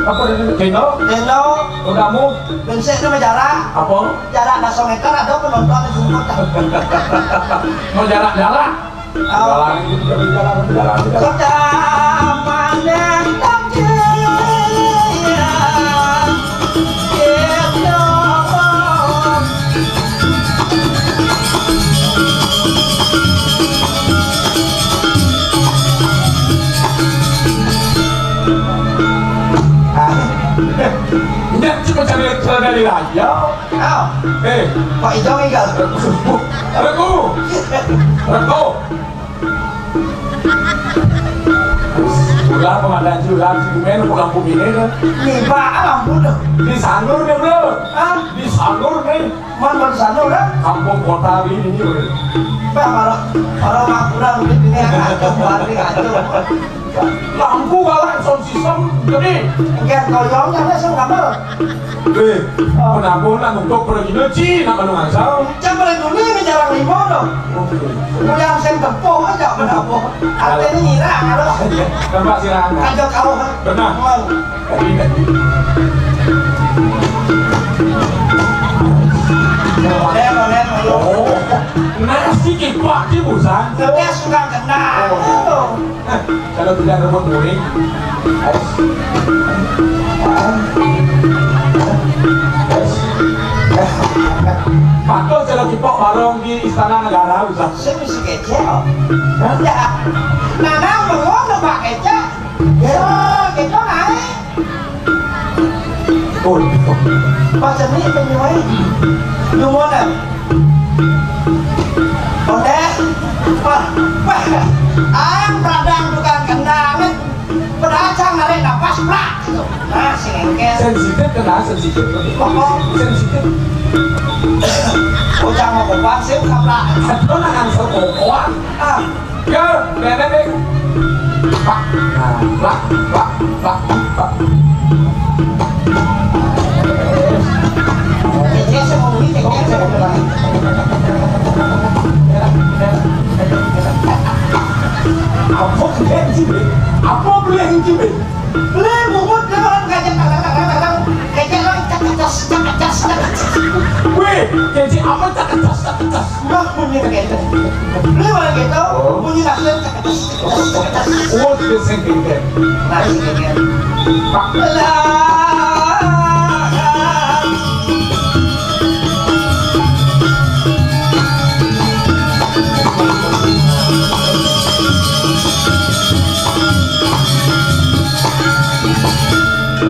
Apa Deno? Deno. Udamu? Bensek itu jarak. Apa? Jarak 100 meter ada penonton di jemput. Mau jarak-jarak? Jalan itu jalan. Kedamangan Ini cuma cari dari raya. Kok hijau enggak? Rego. Pulang pemandangan jualan Cibumen pulang Bumine kan? Nih pak lampu tuh. Di Sanur nih bro. Di Sanur nih. Mana Sanur kan? Kampung kota ini bro. Pak kalau ngapuran ini ngacau balik ngacau. Lampu galak sound system jadi. Enggak koyongnya besok kamar. Kenapa nak untuk pergi neci nak belum ngasal? Coba itu nih jarang limo dong. Yang sen tepung aja kenapa? Artinya nyirang harus. Tempat sirangan. Kacau kau kan? Benar. Oh, nasi kipak di busan. Dia suka kena. Kalau tidak rebut muring. Patut kalau kipok barong di Istana Negara bisa. Saya mesti kecil. Ya. Nana belum lepak kecil. Ya, kecil naik. Oh, Macam ni penyuai. Lumona. Onde. Wah. Ayam pradang tukang kendang. Pedacang narik nafas prak. Nah, si engkel. sensitif kena sensitif. Sensitif. Ucang mau kopang sih kaprak. Satu nangan sekokoan. Ya, nenek. Pak. Pak. Kecil semua ini kecil semua. Apa kalian cibe? Apa kalian cibe? Beli bubut dia orang kacang kecil orang cakacas. Weh, jadi apa cakacas? Mak bunyi begitu. Beli orang gitu, bunyi nasib cakacas. Oh, itu sengkete. Nasi gitu. Pak. Lah.